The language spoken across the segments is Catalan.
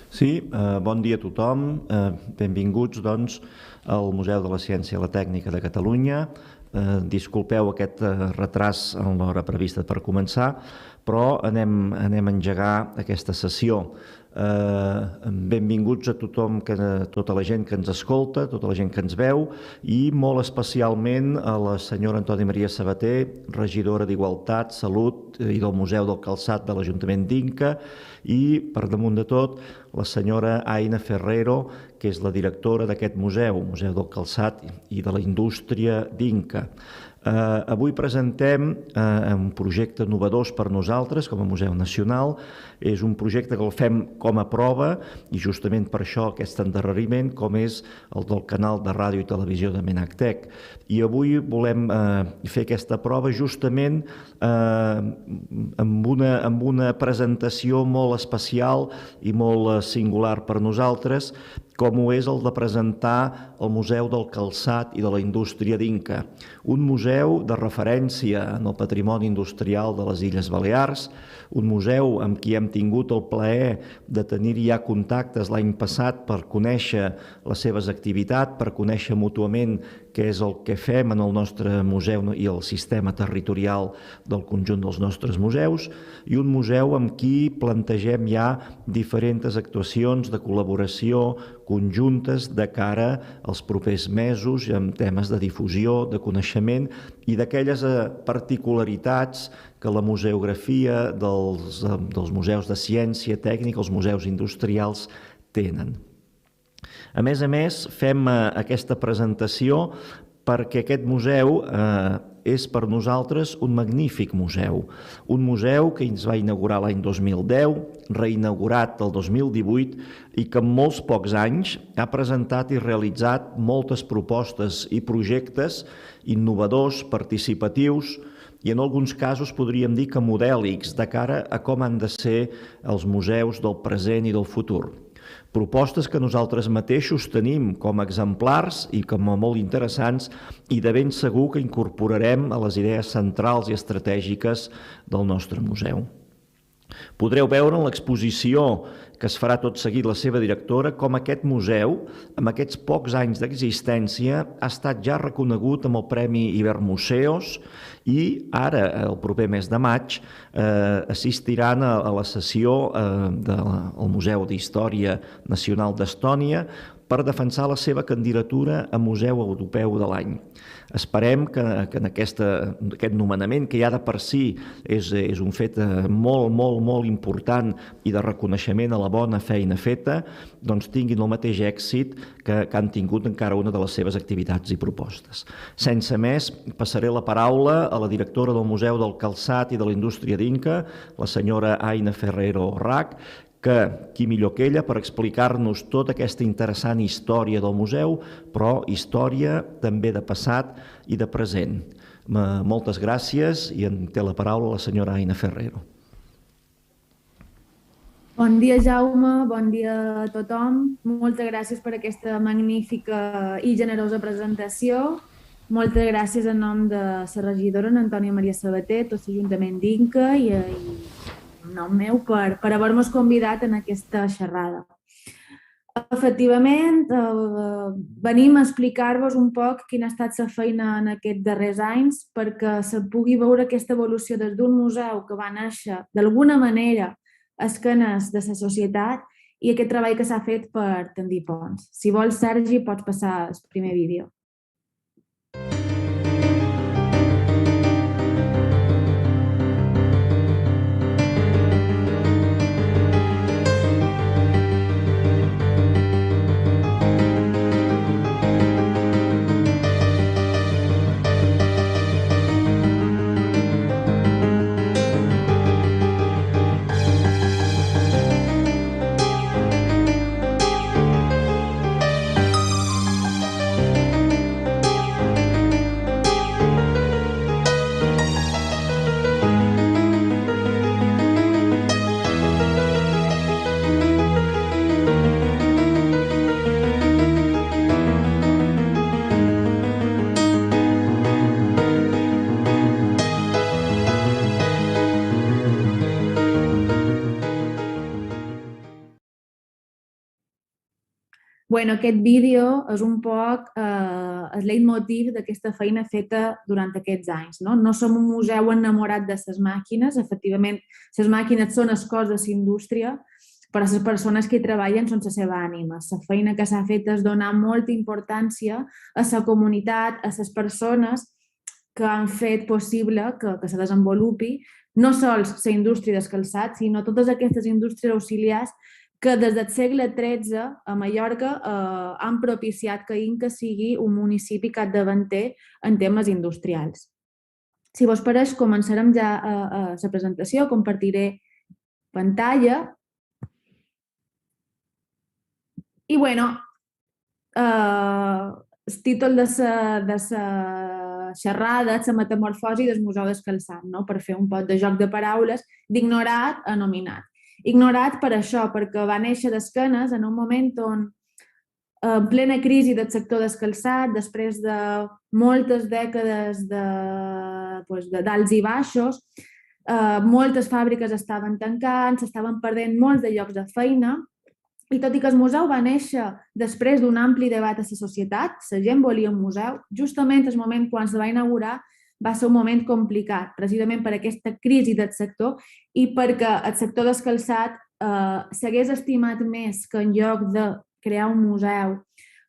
Sí, bon dia a tothom. Benvinguts, doncs, al Museu de la Ciència i la Tècnica de Catalunya. Disculpeu aquest retras en l'hora prevista per començar, però anem a engegar aquesta sessió. Benvinguts a tothom, tota la gent que ens escolta, tota la gent que ens veu, i molt especialment a la senyora Antònia Maria Sabater, regidora d'Igualtat, Salut i del Museu del Calçat de l'Ajuntament d'Inca, i, per damunt de tot, la senyora Aina Ferrero, que és la directora d'aquest museu, Museu del Calçat i de la Indústria d'Inca. Avui presentem un projecte novedós per nosaltres com a Museu Nacional. És un projecte que el fem com a prova i justament per això aquest endarreriment, com és el del canal de ràdio i televisió de Menactec. I avui volem fer aquesta prova justament amb una presentació molt especial i molt singular per nosaltres, com ho és el de presentar el Museu del Calçat i de la Indústria d'Inca, un museu de referència en el patrimoni industrial de les Illes Balears, un museu amb qui hem tingut el plaer de tenir ja contactes l'any passat per conèixer les seves activitats, per conèixer mútuament què és el que fem en el nostre museu i el sistema territorial del conjunt dels nostres museus, i un museu amb qui plantegem ja diferents actuacions de col·laboració conjuntes de cara als propers mesos en temes de difusió, de coneixement i d'aquelles particularitats que la museografia dels museus de ciència tècnica, els museus industrials, tenen. A més, fem aquesta presentació perquè aquest museu és per nosaltres un magnífic museu. Un museu que ens va inaugurar l'any 2010, reinaugurat el 2018 i que en molts pocs anys ha presentat i realitzat moltes propostes i projectes innovadors, participatius i en alguns casos podríem dir que modèlics de cara a com han de ser els museus del present i del futur. Propostes que nosaltres mateixos tenim com a exemplars i com a molt interessants i de ben segur que incorporarem a les idees centrals i estratègiques del nostre museu. Podreu veure en l'exposició que es farà tot seguit la seva directora com aquest museu, amb aquests pocs anys d'existència, ha estat ja reconegut amb el Premi Ibermuseos i ara, el proper mes de maig, assistiran a la sessió del Museu d'Història Nacional d'Estònia per defensar la seva candidatura a Museu Europeu de l'any. Esperem que en aquest nomenament, que ja de per si és un fet molt important i de reconeixement a la bona feina feta, doncs tinguin el mateix èxit que han tingut encara una de les seves activitats i propostes. Sense més, passaré la paraula a la directora del Museu del Calçat i de la Indústria d'Inca, la senyora Aina Ferrero Rac, que qui millor que ella per explicar-nos tota aquesta interessant història del museu, però història també de passat i de present. Moltes gràcies i en té la paraula la senyora Aina Ferrero. Bon dia, Jaume, bon dia a tothom. Moltes gràcies per aquesta magnífica i generosa presentació. Moltes gràcies en nom de la regidora Antònia Maria Sabater, tot l'Ajuntament d'Inca i en nom meu per haver-nos convidat en aquesta xerrada. Efectivament, venim a explicar-vos un poc quina ha estat la feina en aquests darrers anys perquè se pugui veure aquesta evolució des d'un museu que va néixer d'alguna manera a esquenes de la societat i aquest treball que s'ha fet per tendir ponts. Si vols, Sergi, pots passar el primer vídeo. Aquest vídeo és un poc el leitmotiv d'aquesta feina feta durant aquests anys. No som un museu enamorat de les màquines, efectivament, les màquines són les coses de la indústria, però les persones que hi treballen són la seva ànima. La feina que s'ha fet és donar molta importància a la comunitat, a les persones que han fet possible que se desenvolupi no sols la indústria del calçat, sinó totes aquestes indústries auxiliars que des del segle XIII a Mallorca han propiciat que Inca sigui un municipi capdavanter en temes industrials. Si vos pareix, començarem ja la presentació, compartiré pantalla. I el títol de la xerrada és la metamorfosi del Museu del Calçat, no? Per fer un poc de joc de paraules, d'ignorat a nominat. Ignorat per això, perquè va néixer d'esquenes en un moment on, en plena crisi del sector del calçat, després de moltes dècades d'alts i baixos, moltes fàbriques estaven tancant, s'estaven perdent molts de llocs de feina, i tot i que el museu va néixer després d'un ampli debat a la societat, la gent volia un museu, justament el moment quan se va inaugurar va ser un moment complicat, precisament per aquesta crisi del sector i perquè el sector del calçat s'hagués estimat més que en lloc de crear un museu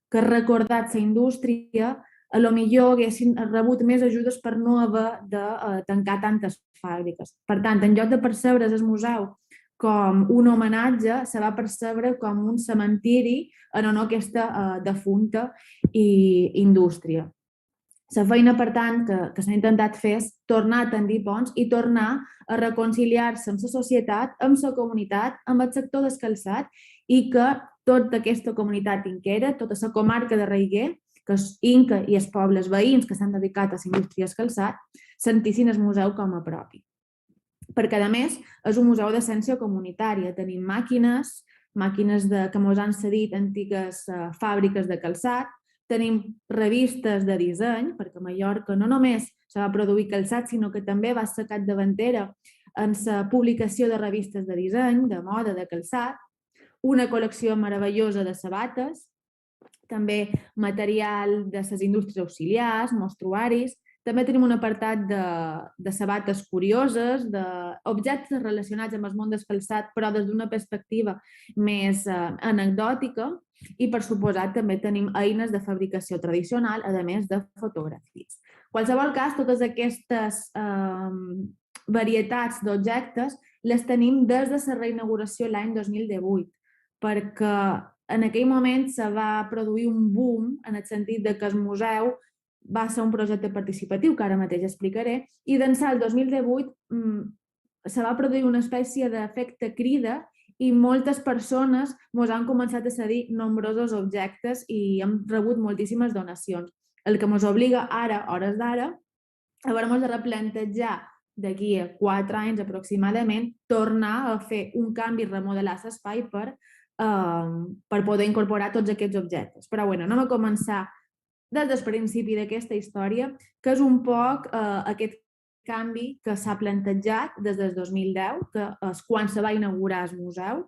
que ha recordat la indústria, a lo millor haguessin rebut més ajudes per no haver de tancar tantes fàbriques. Per tant, en lloc de percebre's el museu com un homenatge, se va percebre com un cementiri en honor a aquesta defunta indústria. La feina, per tant, que s'ha intentat fer és tornar a tendir ponts i tornar a reconciliar-se amb la societat, amb la comunitat, amb el sector del calçat i que tota aquesta comunitat inquera, tota la comarca de Raiguer, que és Inca i els pobles veïns que s'han dedicat a la indústria del calçat, sentissin el museu com a propi. Perquè, a més, és un museu d'essència comunitària. Tenim màquines que ens han cedit antigues fàbriques de calçat, tenim revistes de disseny, perquè a Mallorca no només se va produir calçat, sinó que també va ser capdavantera en la publicació de revistes de disseny, de moda, de calçat, una col·lecció meravellosa de sabates, també material de les indústries auxiliars, mostruaris. També tenim un apartat de sabates curioses, d'objectes relacionats amb el món del calçat, però des d'una perspectiva més anecdòtica. I, per suposat, també tenim eines de fabricació tradicional, a més de fotografies. En qualsevol cas, totes aquestes varietats d'objectes les tenim des de la reinauguració l'any 2018, perquè en aquell moment se va produir un boom en el sentit que el museu va ser un projecte participatiu, que ara mateix explicaré, i d'ençà el 2018 se va produir una espècie d'efecte crida i moltes persones ens han començat a cedir nombrosos objectes i hem rebut moltíssimes donacions. El que ens obliga ara, hores d'ara, a haver-nos de replantejar d'aquí a 4 anys aproximadament, tornar a fer un canvi i remodelar l'espai per poder incorporar tots aquests objectes. Però anem a començar des del principi d'aquesta història, que és un poc aquest canvi que s'ha plantejat des del 2010, que és quan se va inaugurar el museu.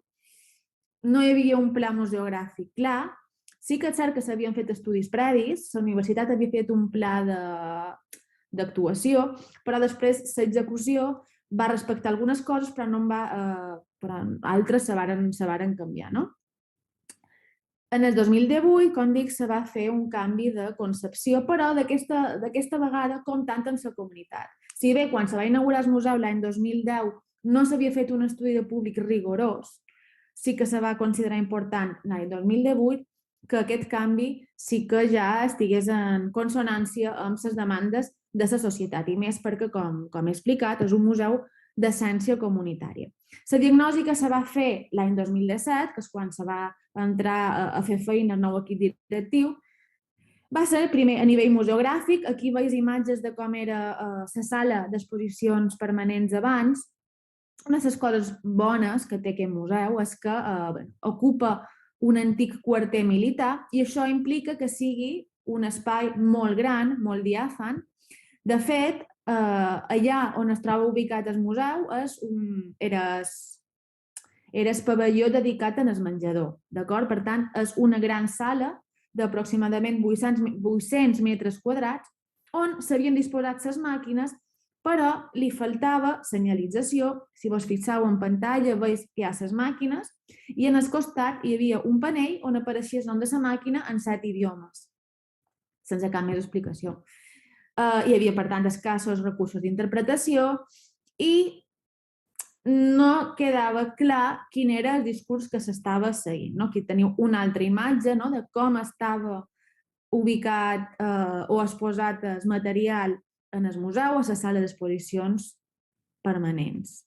No hi havia un pla museogràfic clar, sí que és cert que s'havien fet estudis previs, la universitat havia fet un pla d'actuació, però després l'execució va respectar algunes coses, però altres se varen canviar, no? En el 2018, com dic, se va fer un canvi de concepció, però d'aquesta vegada comptant amb la comunitat. Si bé quan se va inaugurar el museu l'any 2010 no s'havia fet un estudi de públic rigorós, sí que se va considerar important l'any 2018 que aquest canvi sí que ja estigués en consonància amb les demandes de la societat, i més perquè, com he explicat, és un museu d'essència comunitària. La diagnosi que se va fer l'any 2017, que és quan se va entrar a fer feina el nou equip directiu, va ser primer a nivell museogràfic. Aquí veus imatges de com era la sala d'exposicions permanents abans. Una de les coses bones que té aquest museu és que ocupa un antic quarter militar i això implica que sigui un espai molt gran, molt diàfan. De fet, allà on es troba ubicat el museu era Era el pavelló dedicat al menjador, d'acord? Per tant, és una gran sala d'aproximadament 800 metres quadrats on s'havien disposat les màquines, però li faltava senyalització. Si vos fixeu en pantalla, veus que hi ha les màquines i en el costat hi havia un panell on apareixia el nom de la màquina en 7 idiomes, sense cap més explicació. Hi havia, per tant, escassos recursos d'interpretació i no quedava clar quin era el discurs que s'estava seguint. Aquí teniu una altra imatge de com estava ubicat o exposat el material en el museu, a la sala d'exposicions permanents.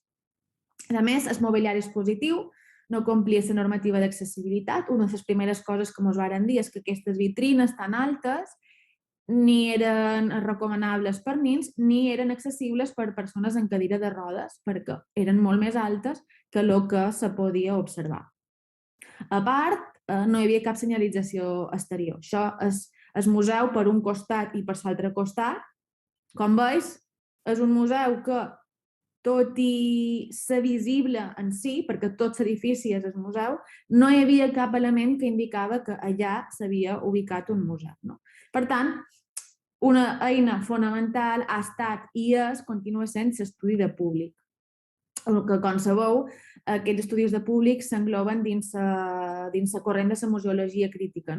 A més, el mobiliari expositiu no complia la normativa d'accessibilitat. Una de les primeres coses que ens varen dir és que aquestes vitrines tan altes ni eren recomanables per nens ni eren accessibles per persones en cadira de rodes, perquè eren molt més altes que el que se podia observar. A part, no hi havia cap senyalització exterior. Això és el museu per un costat i per l'altre costat. Com veus, és un museu que, tot i ser visible en si, perquè tot l'edifici és el museu, no hi havia cap element que indicava que allà s'havia ubicat un museu. Per tant, una eina fonamental ha estat i continua sent l'estudi de públic. Que, com sabeu, aquests estudis de públic s'engloben dins la corrent de la museologia crítica,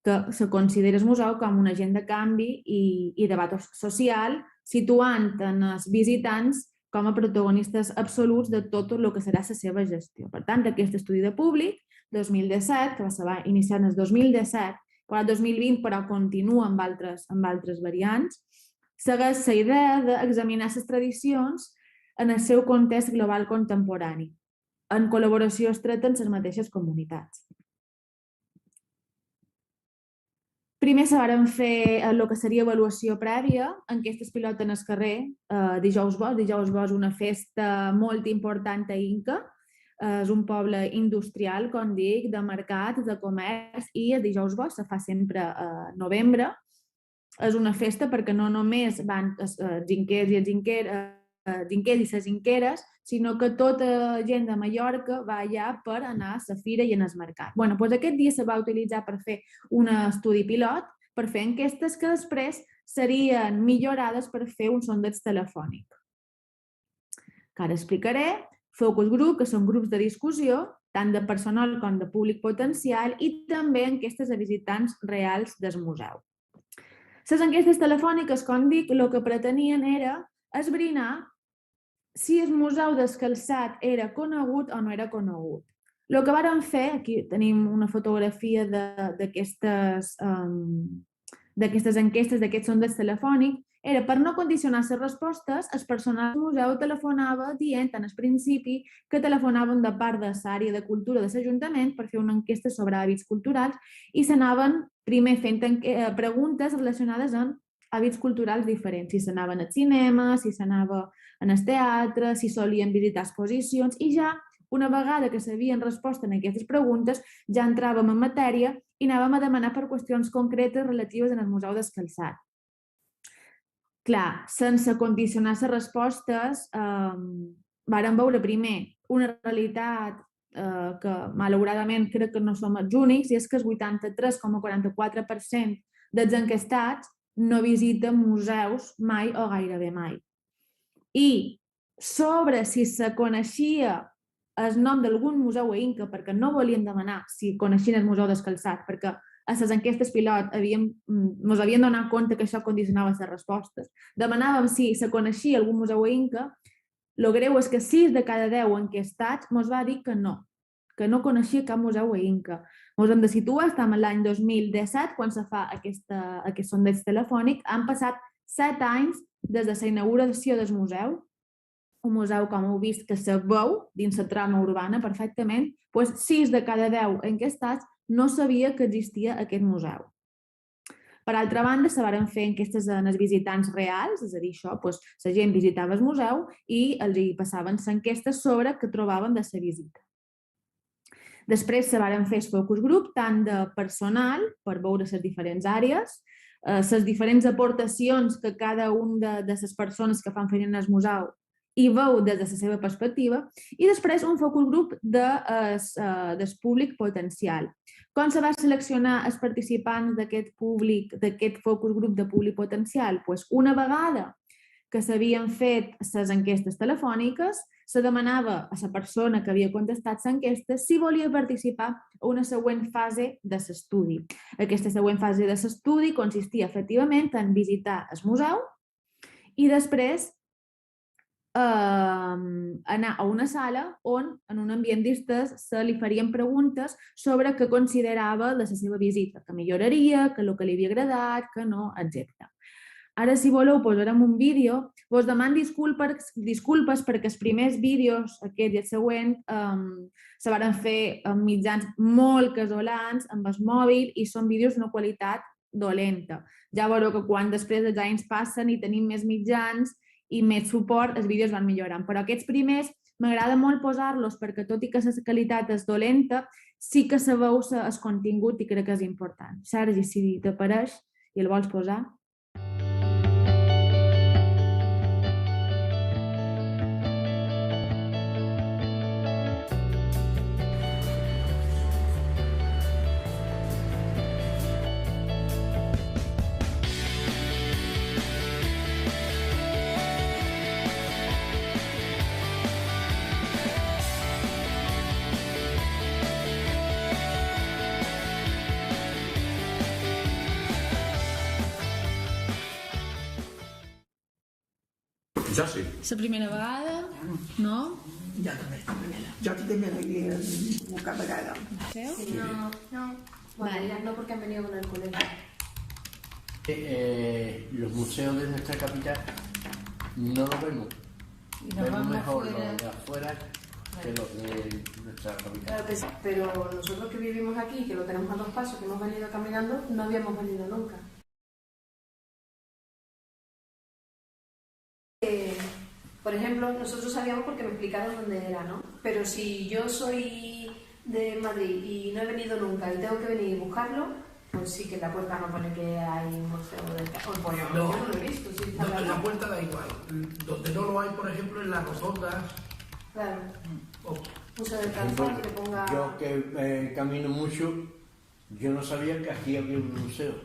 que se considera el museu com un agent de canvi i debat social, situant els visitants com a protagonistes absoluts de tot el que serà la seva gestió. Per tant, aquest estudi de públic, 2017, que va iniciar en el 2017, però el 2020 però continua amb altres variants, segueix la idea d'examinar les tradicions en el seu context global contemporani, en col·laboració estreta amb les mateixes comunitats. Primer se varen fer el que seria avaluació prèvia, enquestes pilot en el carrer, Dijous Bo. Dijous Bo és una festa molt important a Inca. És un poble industrial, com dic, de mercat, de comerç, i el Dijous Bo se fa sempre a novembre. És una festa perquè no només van els zinquers i les zinqueres, sinó que tota gent de Mallorca va allà per anar a la fira i en el mercat. Doncs aquest dia se va utilitzar per fer un estudi pilot, per fer enquestes que després serien millorades per fer un sondeig telefònic. Que ara explicaré. Focus group, que són grups de discussió, tant de personal com de públic potencial, i també enquestes a visitants reals del museu. Les enquestes telefòniques, com dic, el que pretenien era esbrinar si el museu del Calçat era conegut o no era conegut. El que varen fer, aquí tenim una fotografia d'aquestes enquestes, d'aquest sondeig telefònic, era per no condicionar les respostes, el personal del museu telefonava dient en el principi que telefonaven de part de l'àrea de cultura de l'Ajuntament per fer una enquesta sobre hàbits culturals i s'anaven primer fent preguntes relacionades amb hàbits culturals diferents, si s'anaven al cinema, si s'anava al teatre, si solien visitar exposicions, i ja una vegada que sabien resposta a aquestes preguntes ja entràvem en matèria i anàvem a demanar per qüestions concretes relatives al Museu del Calçat. Clar, sense condicionar les respostes, vàrem veure primer una realitat que malauradament crec que no som els únics, i és que el 83,44% dels enquestats no visiten museus mai o gairebé mai. I sobre si se coneixia el nom d'algun museu a Inca, perquè no volien demanar si coneixien el Museu del Calçat, perquè a les enquestes pilot ens havien donat compte que això condicionava les respostes. Demanàvem si se coneixia algun museu a Inca. El greu és que 6 de cada 10 enquestats ens va dir que no coneixia cap museu a Inca. Ens hem de situar, estem en l'any 2017, quan se fa aquest sondeig telefònic. Han passat 7 anys des de la inauguració del museu, un museu, com heu vist, que se veu dins la trama urbana perfectament. 6 de cada 10 enquestats no sabia que existia aquest museu. Per altra banda, se varen fer enquestes en els visitants reals, és a dir, la gent visitava el museu i els hi passaven les enquestes sobre què trobaven de la visita. Després se varen fer el focus group, tant de personal, per veure les diferents àrees, les diferents aportacions que cada una de les persones que fan feina al museu i veu des de la seva perspectiva, i després un focus group del públic potencial. Com se va seleccionar els participants d'aquest focus group de públic potencial? Una vegada que s'havien fet les enquestes telefòniques, se demanava a la persona que havia contestat l'enquesta si volia participar a una següent fase de l'estudi. Aquesta següent fase de l'estudi consistia efectivament en visitar el museu i després anar a una sala on, en un ambient distès, se li farien preguntes sobre què considerava de la seva visita, que milloraria, que el que li havia agradat, que no, etc. Ara, si voleu, posarem un vídeo. Vos demano disculpes perquè els primers vídeos, aquest i el següent, se van fer amb mitjans molt casolans, amb el mòbil, i són vídeos d'una qualitat dolenta. Ja veureu que quan després els anys passen i tenim més mitjans i més suport, els vídeos van millorant. Però aquests primers m'agrada molt posar-los perquè, tot i que la qualitat és dolenta, sí que se veu el contingut i crec que és important. Sergi, si t'apareix i el vols posar. Jo sí. La primera vegada, no? Jo també, la primera. Jo també l'havia vist cada vegada. No. Bueno, ya no, porque han venido con el colegio. Los museos de nuestra capital no los vemos. Y nos Vemos vamos mejor afuera. los de afuera que los de nuestra capital. Claro que sí, pero nosotros que vivimos aquí, que lo tenemos a 2 pasos, que hemos venido caminando, no habíamos venido nunca. Por ejemplo, nosotros sabíamos porque me explicaron dónde era, ¿no? Pero si yo soy de Madrid y no he venido nunca y tengo que venir y buscarlo, pues sí que en la puerta no pone que hay un museo del campo. Yo no lo he visto. Sí, No, en la puerta da igual. Donde no lo hay, por ejemplo, en las rotondas. Claro. o- Museo del calzado que ponga... Yo que camino mucho, yo no sabía que aquí había un museo.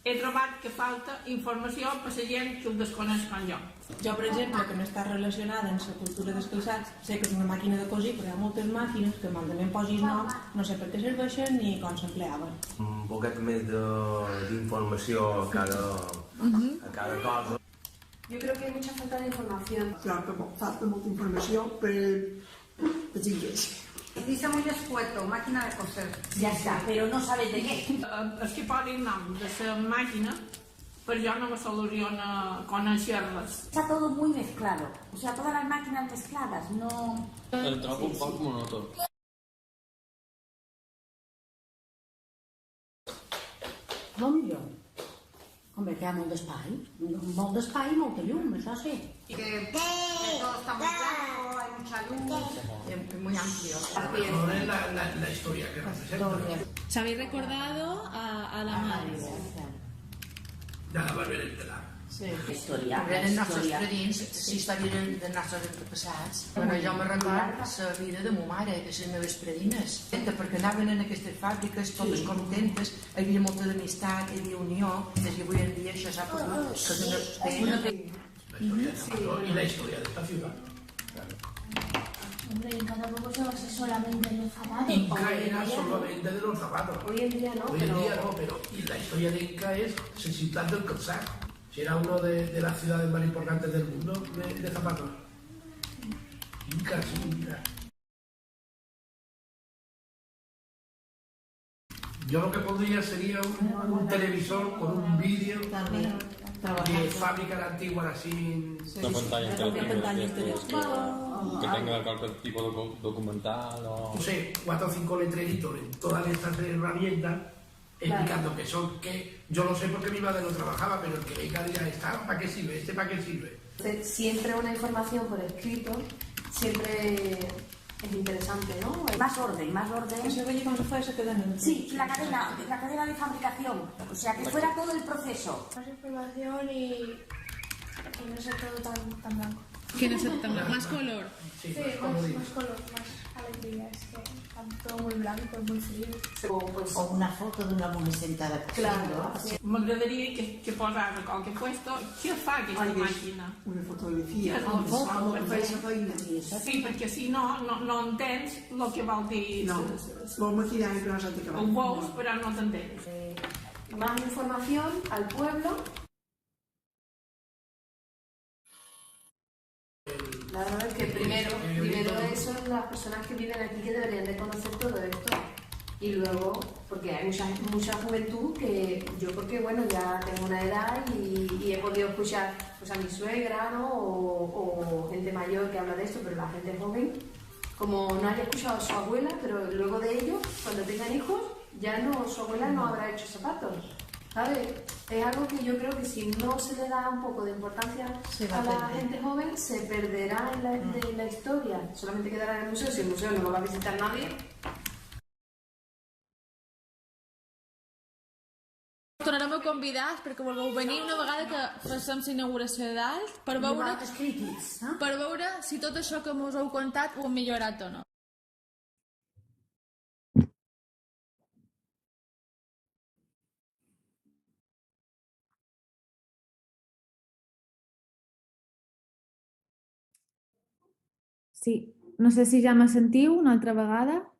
He trobat que falta informació per la gent que ho desconeix com jo. Jo, per exemple, que no està relacionada amb la cultura dels calçats, sé que és una màquina de cosir, però hi ha moltes màquines que malament posis nom, no sé per què serveixen ni com s'empleaven. Un poquet més d'informació a cada cosa. Yo creo que hay mucha falta de información. Clar que falta molta informació per les illes. Dice muy escueto, máquina de coser. Ya está, pero no sabes de qué. Els que posin nom de la màquina, per jo no me soluciona conèixer-les. Está todo muy mezclado. O sea, todas las máquinas mezcladas, no... El trobo un poc monòton. Com jo? Hombre, que hi ha molt d'espai. Molt d'espai i molta llum, això sí. Que todo está muy blanco, hay mucha luz, es muy amplio. Ahora es la historia que representa. ¿Se habéis recordado a la madre? Nada más ver el telar. Història. Els nostres predins, la història dels nostres antepassats. Bueno, jo me recordo la vida de ma mare, de les meves predines, perquè anaven en aquestes fàbriques totes contentes, hi havia molta d'amistat, hi havia unió, i avui en dia això s'ha perdut, que no Y la historia de esta ciudad. Hombre, y tampoco se basa solamente en los zapatos. Inca era solamente de los zapatos. Hoy en día no, Hoy en día no, pero y la historia de Inca es la ciudad del calzat. Si era uno de las ciudades más importantes del mundo de zapatos. Inca, sí, Inca. Yo lo que pondría sería un televisor con un vídeo de fábrica antigua así. Una pantalla interactiva que tenga cualquier tipo de documental o... No sé, 4 o 5 letreritos en todas estas herramientas explicando qué son, que yo lo sé porque mi madre no trabajaba, pero el que venga dirá, ¿esta para qué sirve? ¿Este para qué sirve? Siempre una información por escrito, siempre es interesante, ¿no? Más orden, más orden. Eso veía cuando fue esa cadena. Sí, la cadena de fabricación. O sea, que fuera todo el proceso. Más información y no ser todo tan blanco. Que no sea tan blanco, más color. Sí, más color, más alegría. Es que está todo muy blanco, muy frío. O una foto d'una mujer sentada Claro. M'agradaria que posara qualque puesto què fa aquesta màquina. Una fotografia. Amb foto, per fer la feina. Sí, perquè si no entens el que vol dir. No, vol maquillar però no s'ha d'acabar. Ho veus, però no t'entens. Más información al pueblo. La verdad es que primero eso, las personas que viven aquí que deberían de conocer todo esto. Y luego, porque hay mucha juventud que yo porque bueno ya tengo una edad y he podido escuchar pues a mi suegra, ¿no? O gente mayor que habla de esto, pero la gente joven, como no haya escuchado a su abuela, pero luego de ellos, cuando tengan hijos, ya no, su abuela no habrá hecho zapatos. ¿Sabes? Es algo que yo creo que si no se le da un poco de importancia a la gente joven, se perderá en la historia. Solamente quedará en el museo, si el museo no lo va a visitar nadie. Tornarem a convidar perquè vulgueu venir una vegada que facem la inauguració d'Alt per veure si tot això que us heu contat ho hem millorat o no. Sí, no sé si ja me sentiu una altra vegada.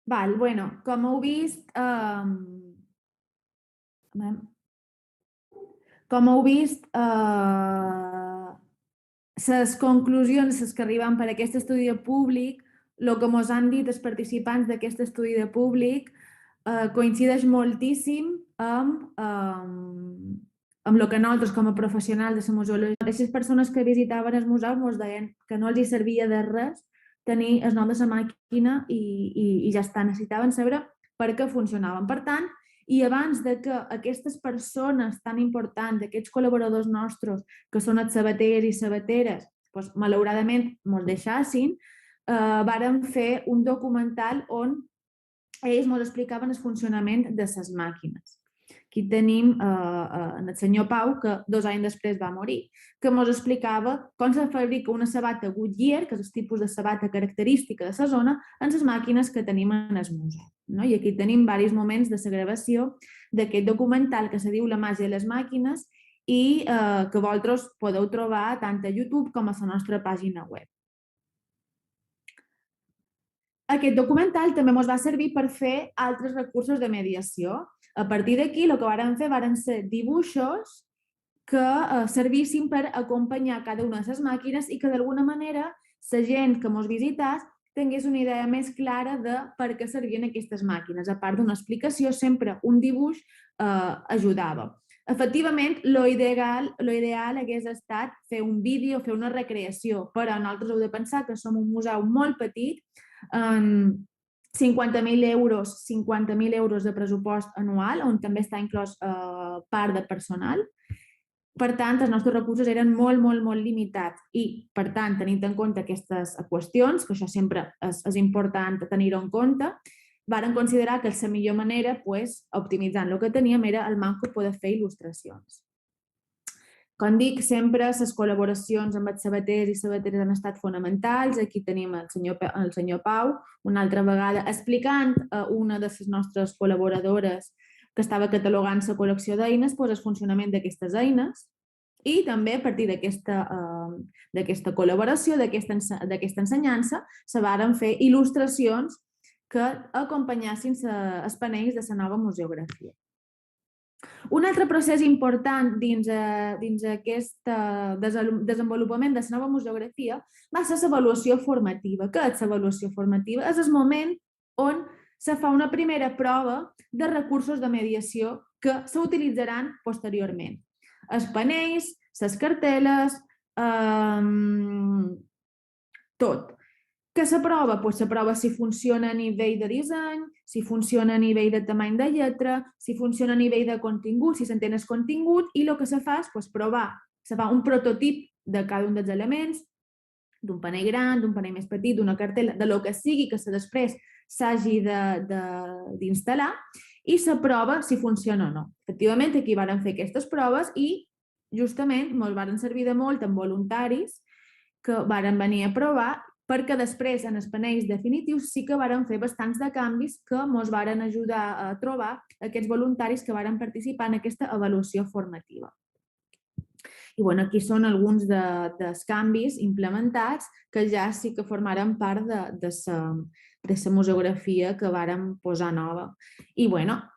Val, bueno, com heu vist, les conclusions a les que arribem per aquest estudi de públic, el que ens han dit els participants d'aquest estudi de públic, coincideix moltíssim amb el que nosaltres com a professionals de la museologia, aquestes persones que visitaven el museu ens deien que no els servia de res tenir el nom de la màquina i ja està, necessitaven saber per què funcionaven. Per tant, i abans de que aquestes persones tan importants, aquests col·laboradors nostres, que són els sabaters i sabateres, malauradament ens deixassin, vàrem fer un documental on ells ens explicaven el funcionament de les màquines. Aquí tenim el senyor Pau, que 2 anys després va morir, que ens explicava com se fabrica una sabata Goodyear, que és el tipus de sabata característica de la zona, en les màquines que tenim en el museu. I aquí tenim diversos moments de la gravació d'aquest documental que se diu La màgia de les màquines i que vosaltres podeu trobar tant a YouTube com a la nostra pàgina web. Aquest documental també ens va servir per fer altres recursos de mediació. A partir d'aquí, el que vàrem fer varen ser dibuixos que servissin per acompanyar cada una de les màquines i que d'alguna manera la gent que ens visitàs tingués una idea més clara de per què servien aquestes màquines. A part d'una explicació, sempre un dibuix ajudava. Efectivament, l'ideal hagués estat fer un vídeo, fer una recreació, però nosaltres heu de pensar que som un museu molt petit, 50.000 euros de pressupost anual, on també està inclòs part de personal. Per tant, els nostres recursos eren molt, molt, molt limitats i, per tant, tenint en compte aquestes qüestions, que això sempre és important tenir-ho en compte, varen considerar que la millor manera, optimitzant el que teníem, era el manco poder fer il·lustracions. Com dic, sempre les col·laboracions amb els sabaters i sabateres han estat fonamentals. Aquí tenim el senyor Pau, una altra vegada, explicant a una de les nostres col·laboradores que estava catalogant la col·lecció d'eines, el funcionament d'aquestes eines i també a partir d'aquesta col·laboració, d'aquesta ensenyança, se varen fer il·lustracions que acompanyassin els panells de la nova museografia. Un altre procés important dins aquest desenvolupament de la nova museografia va ser l'avaluació formativa. Què és l'avaluació formativa? És el moment on se fa una primera prova de recursos de mediació que s'utilitzaran posteriorment. Els panells, les cartel·les, tot. Què s'aprova? Doncs s'aprova si funciona a nivell de disseny, si funciona a nivell de tamany de lletra, si funciona a nivell de contingut, si s'entén el contingut, i el que se fa és provar. Se fa un prototip de cada un dels elements, d'un panell gran, d'un panell més petit, d'una cartella, de lo que sigui que després s'hagi d'instal·lar, i s'aprova si funciona o no. Efectivament, aquí varen fer aquestes proves i justament ens varen servir de molt amb voluntaris que varen venir a provar, perquè després, en els panells definitius, sí que varen fer bastants de canvis que ens varen ajudar a trobar aquests voluntaris que varen participar en aquesta avaluació formativa. I aquí són alguns dels canvis implementats que ja sí que formaren part de la museografia que vàrem posar nova. I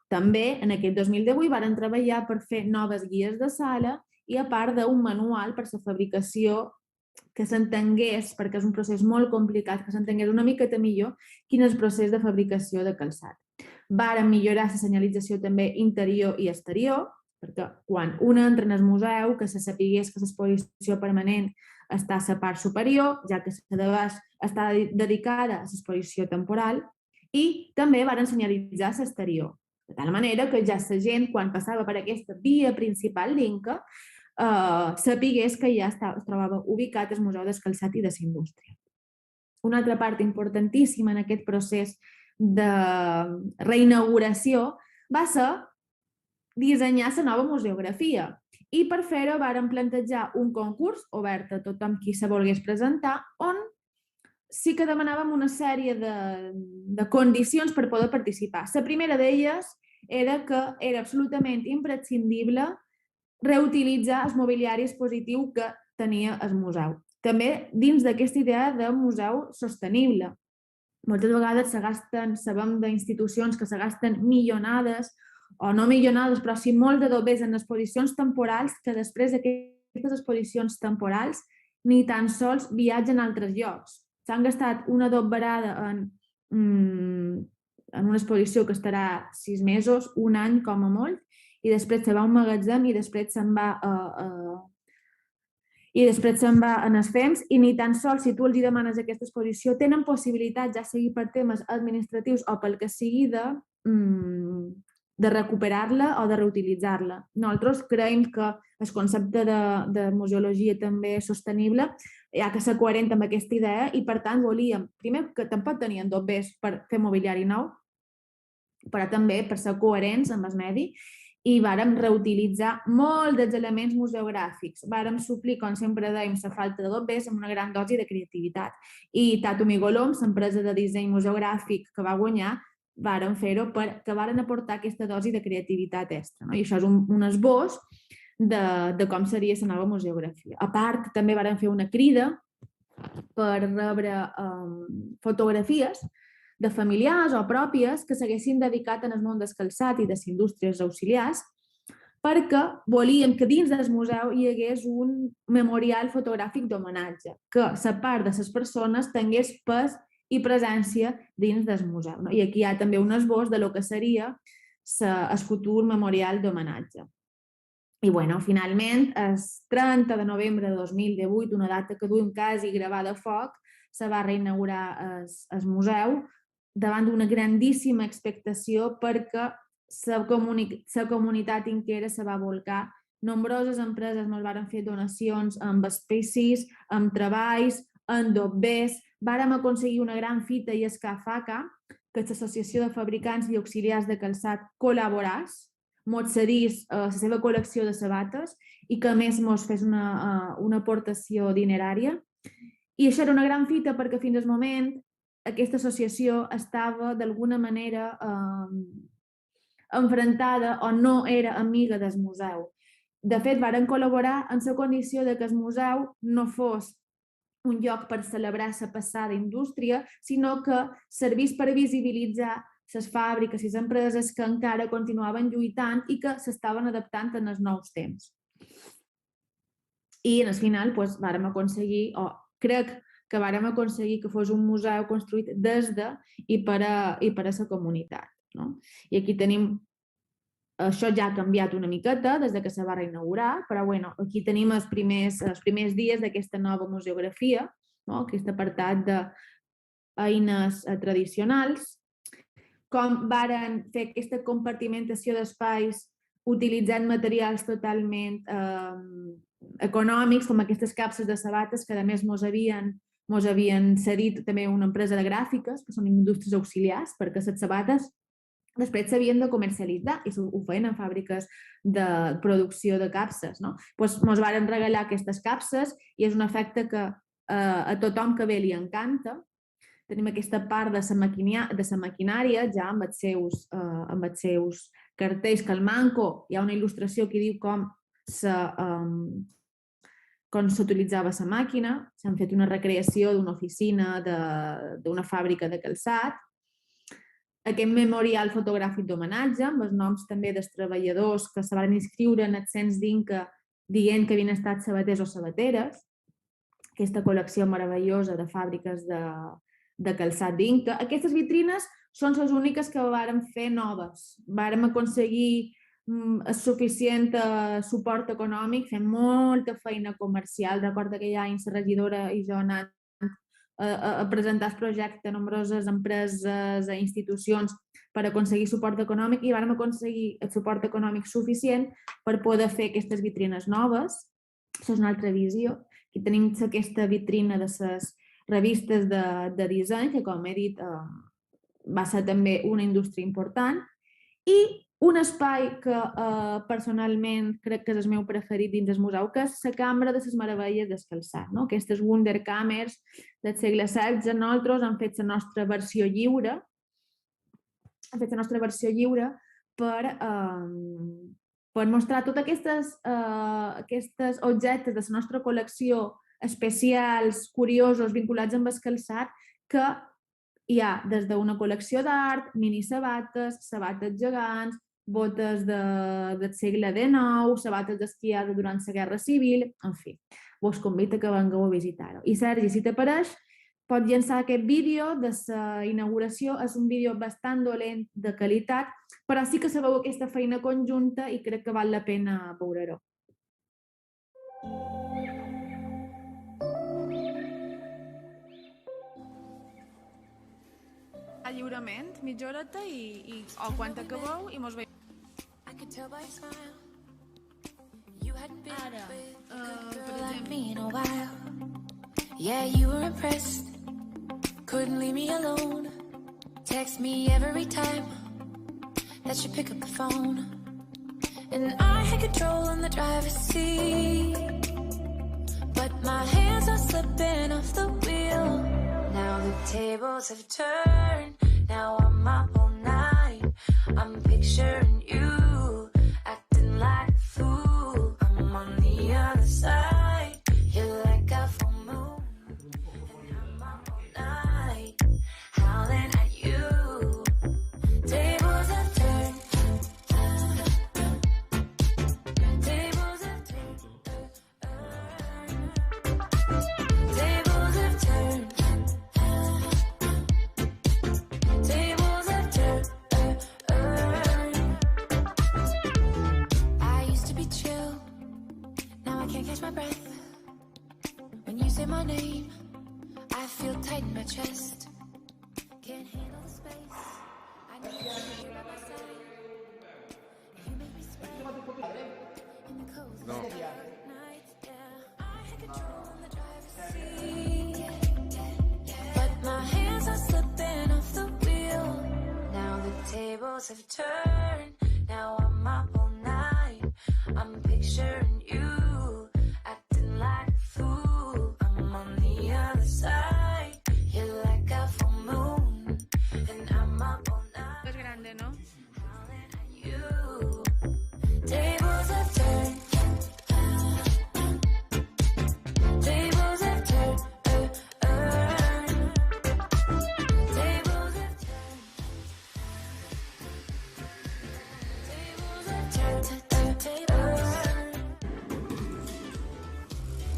també en aquest 2018 varen treballar per fer noves guies de sala i a part d'un manual per la fabricació que s'entengués, perquè és un procés molt complicat, que s'entengués una miqueta millor quin és el procés de fabricació de calçat. Varen millorar la senyalització també interior i exterior, perquè quan un entra en el museu, que se sapigués que l'exposició permanent està a la part superior, ja que la de baix està dedicada a l'exposició temporal, i també varen senyalitzar l'exterior, de tal manera que ja la gent, quan passava per aquesta via principal d'Inca, sapigués que ja es trobava ubicat el Museu del Calçat i de la Indústria. Una altra part importantíssima en aquest procés de reinauguració va ser dissenyar la nova museografia i per fer-ho varen plantejar un concurs obert a tothom qui se volgués presentar, on sí que demanàvem una sèrie de condicions per poder participar. La primera d'elles era que era absolutament imprescindible reutilitzar el mobiliari expositiu que tenia el museu. També dins d'aquesta idea de museu sostenible. Moltes vegades sabem d'institucions que se gasten milionades, o no milionades, però sí molt de doblers en exposicions temporals, que després d'aquestes exposicions temporals ni tan sols viatgen a altres llocs. S'han gastat una doblerada en una exposició que estarà 6 mesos, un any com a molt, i després se va a un magatzem i després se'n va en els FEMS, i ni tan sols si tu els demanes aquesta exposició tenen possibilitat, ja sigui per temes administratius o pel que sigui, de recuperar-la o de reutilitzar-la. Nosaltres creiem que el concepte de museologia també sostenible ha de ser coherent amb aquesta idea i, per tant, volíem, primer, que tampoc tenien doblers per fer mobiliari nou, però també per ser coherents amb el medi, i vàrem reutilitzar molt dels elements museogràfics. Vàrem suplir, com sempre dèiem, la falta de doblers amb una gran dosi de creativitat. I Tato Migolom, l'empresa de disseny museogràfic que va guanyar, varen fer-ho perquè varen aportar aquesta dosi de creativitat extra. I això és un esbós de com seria la nova museografia. A part, també varen fer una crida per rebre fotografies de familiars o pròpies que s'haguessin dedicat en el món del calçat i de les indústries auxiliars, perquè volíem que dins del museu hi hagués un memorial fotogràfic d'homenatge, que la part de les persones tingués pes i presència dins del museu. I aquí hi ha també un esbós de lo que seria el futur memorial d'homenatge. I, finalment, el 30 de novembre de 2018, una data que duim quasi gravada a foc, se va reinaugurar el museu davant d'una grandíssima expectació perquè la comunitat inquera se va volcar. Nombroses empreses ens varen fer donacions amb espècies, amb treballs, amb doblers. Vàrem aconseguir una gran fita i escafaca, que és l'Associació de Fabricants i Auxiliars de Calçat col·laboràs, ens cedís la seva col·lecció de sabates i que a més ens fes una aportació dinerària. I això era una gran fita perquè fins al moment aquesta associació estava d'alguna manera enfrontada o no era amiga del museu. De fet, varen col·laborar en la condició que el museu no fos un lloc per celebrar la passada indústria, sinó que servís per visibilitzar les fàbriques i les empreses que encara continuaven lluitant i que s'estaven adaptant en els nous temps. I, al final, vàrem aconseguir, o crec que vàrem aconseguir que fos un museu construït des de i per a la comunitat. I aquí tenim, això ja ha canviat una miqueta des que se va reinaugurar, però aquí tenim els primers dies d'aquesta nova museografia, aquest apartat de eines tradicionals, com varen fer aquesta compartimentació d'espais utilitzant materials totalment econòmics, com aquestes capses de sabates, que a més mos havien cedit també una empresa de gràfiques, que són indústries auxiliars, perquè les sabates després s'havien de comercialitzar i ho feien en fàbriques de producció de capses. Ens varen regalar aquestes capses i és un efecte que a tothom que ve li encanta. Tenim aquesta part de la maquinària ja amb els seus cartells, que al manco hi ha una il·lustració que diu com s'utilitzava la màquina. S'han fet una recreació d'una oficina, d'una fàbrica de calçat. Aquest memorial fotogràfic d'homenatge, amb els noms també dels treballadors que se van inscriure en el cens d'Inca dient que havien estat sabaters o sabateres. Aquesta col·lecció meravellosa de fàbriques de calçat d'Inca. Aquestes vitrines són les úniques que vàrem fer noves. Vàrem aconseguir el suficient suport econòmic, fem molta feina comercial. Recordo que aquell any la regidora i jo anant a presentar el projecte a nombroses empreses, a institucions, per aconseguir suport econòmic, i vàrem aconseguir el suport econòmic suficient per poder fer aquestes vitrines noves. Això és una altra visió. Aquí tenim aquesta vitrina de les revistes de disseny, que, com he dit, va ser també una indústria important, i un espai que personalment crec que és el meu preferit dins del museu, que és la Cambra de les Meravelles del Calçat. Aquestes Wunderkammers del segle XVI, nosaltres hem fet la nostra versió lliure, per mostrar tots aquests objectes de la nostra col·lecció especials, curiosos, vinculats amb el calçat, que hi ha des d'una col·lecció d'art, mini-sabates, sabates gegants, botes del segle XIX, sabates d'esquiada durant la Guerra Civil, en fi, vos convido que vengueu a visitar-ho. I Sergi, si t'apareix, pots llançar aquest vídeo de la inauguració. És un vídeo bastant dolent de qualitat, però sí que sabeu aquesta feina conjunta i crec que val la pena veure-ho. Lliurement, mitja horeta o quan acabeu i mos veiem. Ara, per exemple... Yeah, you were impressed. Couldn't leave me alone. Text me every time that you pick up the phone. And I had control in the driver's seat, but my hands are slipping off the wheel. Now the tables have turned. Now I'm up all night. I'm picturing you acting like a fool. I'm on the other side. You're like a full moon, and I'm up all night, howling at you. Tables have turned. Tables have turned. Tables have turned. Tables have turned. I used to be chill. Now I can't catch my breath. When you say my name, I feel tight in my chest. Can't handle the space. I need you here by my side. You make me sweat in the cold nights. Yeah, I had control in the driver's seat, but my hands are slipping off the wheel. Now the tables have turned. Now I'm up all night. I'm picturing you acting like a fool. I'm on the other side. You're like a full moon, and I'm up all night. És grande, no? Howling at you. Tables have turned. Tables have turned. Tables have turned. Tables have turned.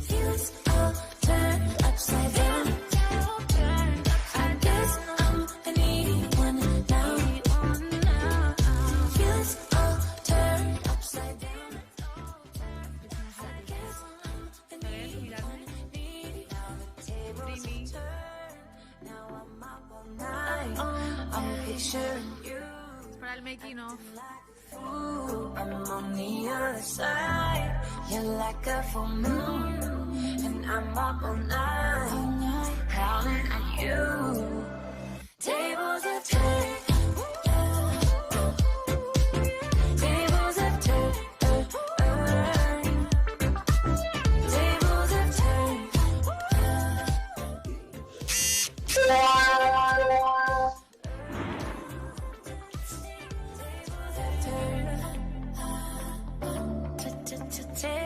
Feelings all turned upside down. I guess I'm a needy one now. Feelings all turned upside down. I guess I'm a needy one. Now the tables have turned. Now I'm out. I'm picturing you. És per al making of. I'm on the other side. You're like a full moon, and I'm up all night, counting on you. Tables have turned. Tables have turned. Tables have turned.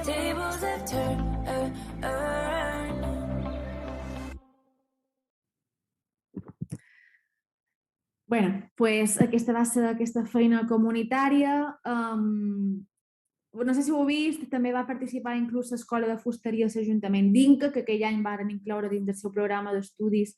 Tables have turned. Bueno, pues aquesta va ser aquesta feina comunitària. No sé si ho heu vist, també va participar inclús l'Escola de Fusteria de l'Ajuntament d'Inca, que aquell any varen incloure dins del seu programa d'estudis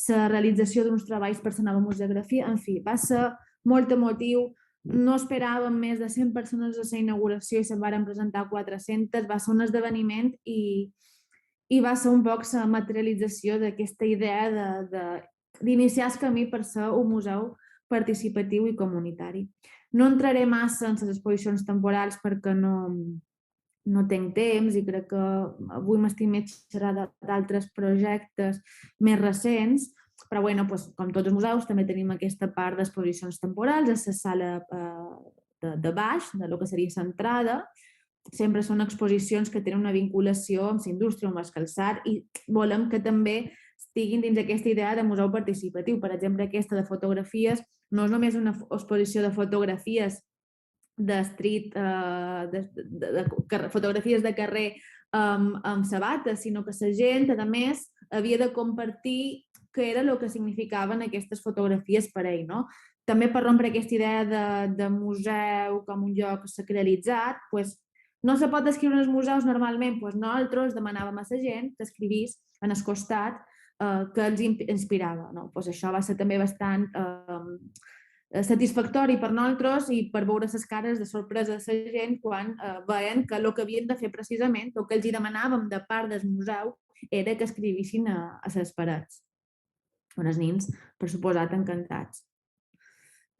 la realització d'uns treballs per la nova museografia. En fi, va ser molt emotiu. No esperàvem més de 100 persones a la inauguració i se'n varen presentar 400. Va ser un esdeveniment i va ser un poc la materialització d'aquesta idea d'iniciar el camí per ser un museu participatiu i comunitari. No entraré massa en les exposicions temporals perquè no tinc temps i crec que avui m'estic més xerrant d'altres projectes més recents, però bueno, com tots els museus també tenim aquesta part d'exposicions temporals a la sala de baix, de lo que seria l'entrada. Sempre són exposicions que tenen una vinculació amb la indústria, amb el calçat, i volem que també estiguin dins aquesta idea de museu participatiu. Per exemple, aquesta de fotografies no és només una exposició de fotografies de street, fotografies de carrer amb sabates, sinó que la gent, a més, havia de compartir què era el que significaven aquestes fotografies per ell, no? També per rompre aquesta idea de museu com un lloc sacralitzat, no se pot descriure en els museus normalment, nosaltres demanàvem a la gent que escrivís en el costat que els inspirava. Això va ser també bastant satisfactori per nosaltres i per veure les cares de sorpresa de la gent quan veien que el que havien de fer precisament, el que els demanàvem de part del museu, era que escrivissin a les parets. Els nens, per suposat, encantats.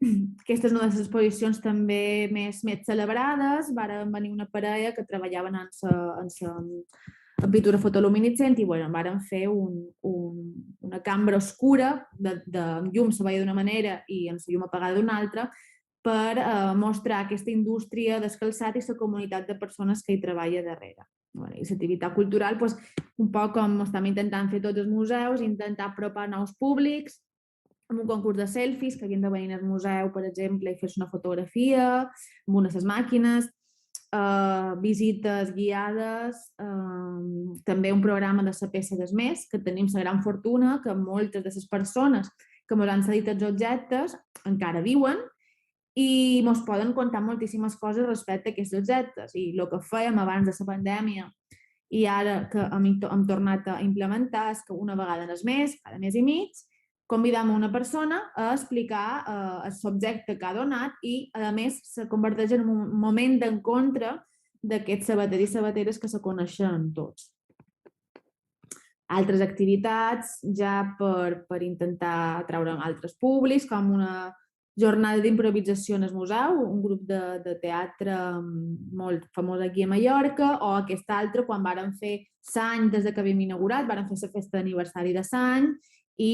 Aquesta és una de les exposicions també més celebrades. Varen venir una parella que treballaven en pintura fotoluminescent i varen fer una cambra oscura, amb llum se veia d'una manera i amb la llum apagada d'una altra, per mostrar aquesta indústria del calçat i la comunitat de persones que hi treballa darrere. I l'activitat cultural, un poc com estem intentant fer tots els museus, intentar apropar nous públics, amb un concurs de selfies, que havien de venir al museu, per exemple, i fer-se una fotografia, amb una de les màquines, visites guiades, també un programa de la peça del mes, que tenim la gran fortuna que moltes de les persones que ens han cedit els objectes encara viuen i ens poden contar moltíssimes coses respecte a aquests objectes. I el que fèiem abans de la pandèmia i ara que hem tornat a implementar és que una vegada al mes, cada mes i mig, convidam una persona a explicar l'objecte que ha donat i, a més, se converteix en un moment d'encontre d'aquests sabaters i sabateres que se coneixen tots. Altres activitats ja per intentar atraure altres públics, com una jornada d'improvisació en el museu, un grup de teatre molt famós aquí a Mallorca, o aquest altre, quan varen fer l'any des que havíem inaugurat, varen fer la festa d'aniversari de l'any i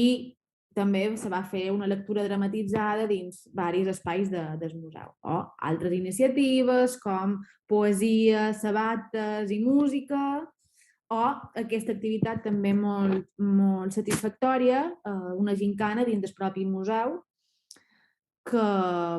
també se va fer una lectura dramatitzada dins diversos espais del museu. O altres iniciatives com poesia, sabates i música, o aquesta activitat també molt satisfactòria, una gincana dins del propi museu, que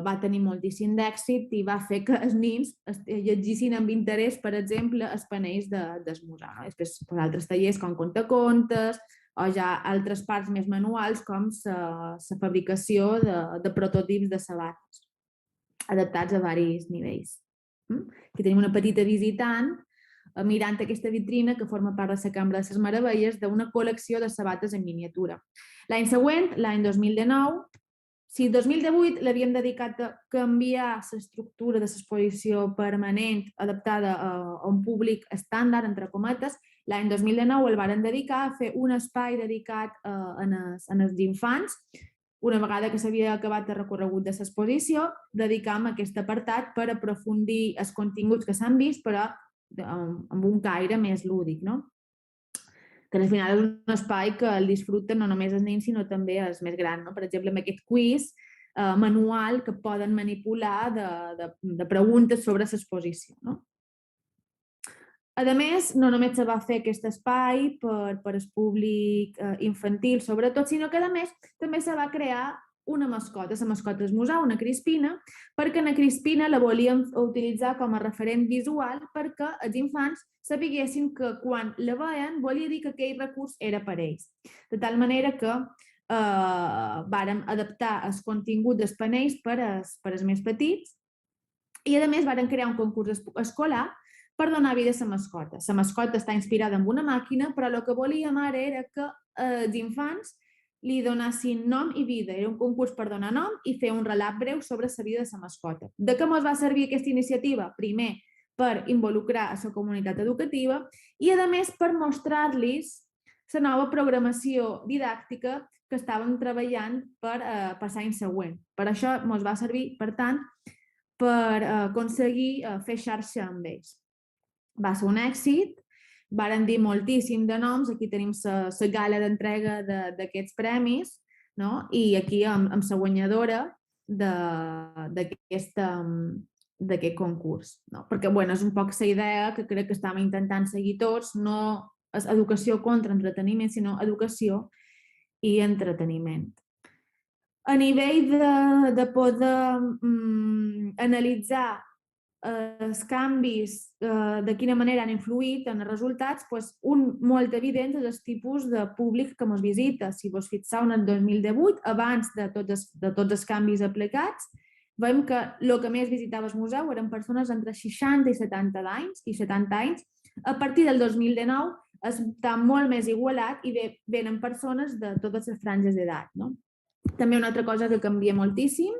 va tenir moltíssim d'èxit i va fer que els nens llegissin amb interès, per exemple, els panells del museu. Després, altres tallers com contacontes, o ja altres parts més manuals com la fabricació de prototips de sabates, adaptats a diversos nivells. Aquí tenim una petita visitant mirant aquesta vitrina que forma part de la Cambra de les Meravelles d'una col·lecció de sabates en miniatura. L'any següent, l'any 2019, si el 2018 l'havíem dedicat a canviar l'estructura de l'exposició permanent adaptada a un públic estàndard, entre cometes, L'any 2019 el varen dedicar a fer un espai dedicat als infants, una vegada que s'havia acabat el recorregut de l'exposició, dedicam aquest apartat per aprofundir els continguts que s'han vist, però amb un caire més lúdic, no? Que al final és un espai que el disfruten no només els nens, sinó també els més grans, no? Per exemple, amb aquest quiz manual que poden manipular de preguntes sobre l'exposició, no? A més, no només se va fer aquest espai per al públic infantil, sobretot, sinó que a més també se va crear una mascota, la mascota del museu, una crispina, perquè la crispina la volíem utilitzar com a referent visual perquè els infants sapiguessin que quan la veien volia dir que aquell recurs era per ells. De tal manera que vàrem adaptar els continguts dels panells per als més petits i a més vàrem crear un concurs escolar per donar vida a la mascota. La mascota està inspirada en una màquina, però el que volíem ara era que els infants li donassin nom i vida. Era un concurs per donar nom i fer un relat breu sobre la vida de la mascota. De què ens va servir aquesta iniciativa? Primer, per involucrar a la comunitat educativa i, a més, per mostrar-los la nova programació didàctica que estàvem treballant per l'any següent. Per això ens va servir, per tant, per aconseguir fer xarxa amb ells. Va ser un èxit, varen dir moltíssim de noms, aquí tenim la gala d'entrega d'aquests premis, no? I aquí amb la guanyadora d'aquest concurs. No? Perquè és un poc la idea que crec que estàvem intentant seguir tots, no és educació contra entreteniment, sinó educació i entreteniment. A nivell de poder analitzar els canvis, de quina manera han influït en els resultats, un molt evident és el tipus de públic que ens visita. Si vos fixeu en el 2018, abans de tots els canvis aplicats, veiem que el que més visitava el museu eren persones entre 60 i 70 anys. A partir del 2019 està molt més igualat i venen persones de totes les franges d'edat. També una altra cosa que canvia moltíssim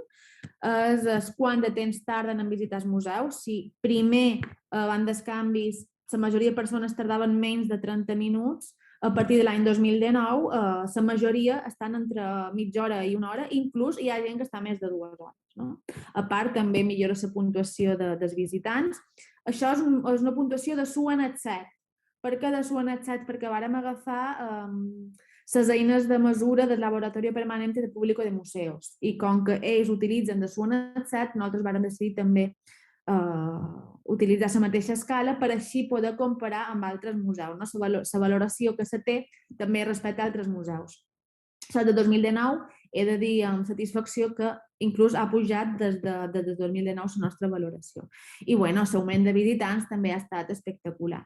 és quant de temps tarden en visitar el museu. Si primer, abans dels canvis, la majoria de persones tardaven menys de 30 minuts, a partir de l'any 2019 la majoria estan entre mitja hora i una hora, inclús hi ha gent que està més de 2 hores. A part, també millora la puntuació dels visitants. Això és una puntuació de SUANET 7. Per què de SUANET 7? Perquè vàrem agafar les eines de mesura del Laboratorio Permanente de Público de Museos. I com que ells utilitzen de SUANET 7, nosaltres vàrem decidir també utilitzar la mateixa escala per així poder comparar amb altres museus. La valoració que se té també respecte a altres museus. Això de 2019 he de dir amb satisfacció que inclús ha pujat des de 2019 la nostra valoració. I l'augment de visitants també ha estat espectacular.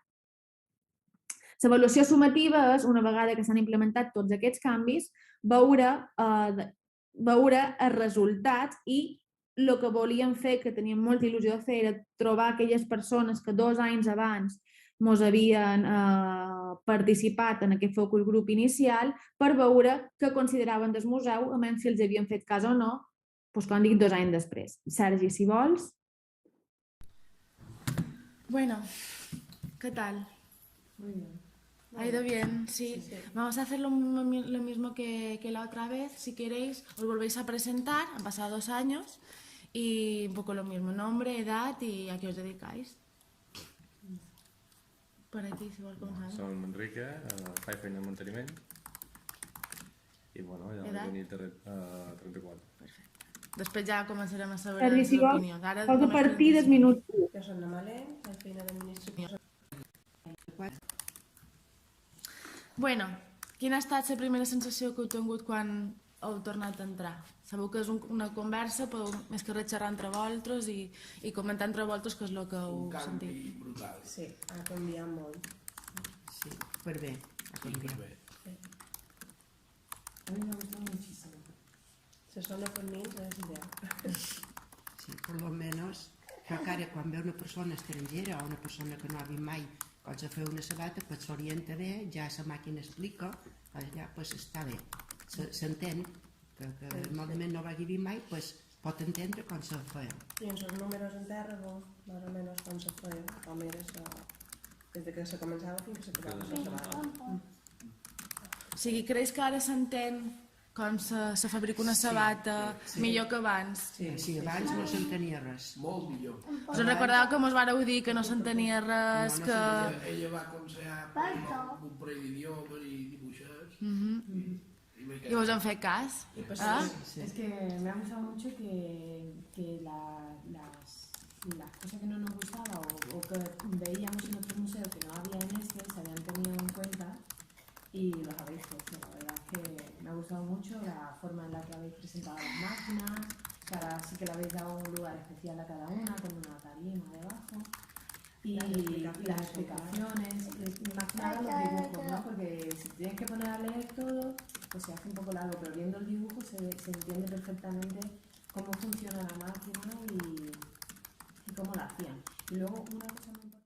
L'avaluació sumativa és, una vegada que s'han implementat tots aquests canvis, veure els resultats i el que volíem fer, que teníem molta il·lusió de fer, era trobar aquelles persones que 2 anys abans ens havien participat en aquest focus group inicial per veure què consideraven del museu, a menys si els havien fet cas o no, com dic, 2 anys després. Sergi, si vols. Bueno, ¿qué tal? Muy bien. Ha ido bien, sí. Vamos a hacer lo mismo que la otra vez. Si queréis, os volvéis a presentar. Han pasado 2 años y un poco lo mismo. Nombre, edad y a qué os dedicáis. Per aquí, si vols començar. Som Enrique, faig feina de manteniment i ja he venit a 34. Perfecte. Després ja començarem a saber les opinions. Pots a partir del minut 1. Jo soc Namalén, faig feina d'administració. Bueno, quina ha estat la primera sensació que heu tingut quan heu tornat a entrar? Sabeu que és una conversa, però més que res xerrar entre vosaltres i comentar entre vosaltres què és el que heu sentit. Un canvi brutal. Sí, ha canviat molt. Sí, per bé, ha canviat. A mí me gusta muchísimo. Se sona per mi, és ideal. Sí, por lo menos, encara quan ve una persona estrangera o una persona que no ha vist mai quan se fa una sabata, pues s'orienta bé, ja la màquina explica, ja pues està bé. S'entén, que malament no vagi vist mai, pues pot entendre com se feia. I en els números en terra, més o menys com se feia, com era Des que se començava fins que s'acabava la sabata. O sigui, creus que ara s'entén com se fabrica una sabata millor que abans? Sí, abans no s'entenia res. Molt millor. Us recordeu que mos vareu dir que no s'entenia res, que... Ella va començar amb un parell d'idiomes i dibuixets. I vos han fet cas? Es que me ha gustado mucho que las cosas que no nos gustaba o que veíamos en otros museos que no había en este se habían tenido en cuenta y los habéis hecho. La verdad es que me ha gustado mucho la forma en la que habéis presentado las máquinas, que ahora sí que le habéis dado un lugar especial a cada una con una tarima debajo y las explicaciones, y más que nada los dibujos, ¿no? Porque si tienes que poner a leer todo, pues se hace un poco largo, pero viendo el dibujo se entiende perfectamente cómo funciona la máquina y cómo la hacían. Y luego una cosa muy importante.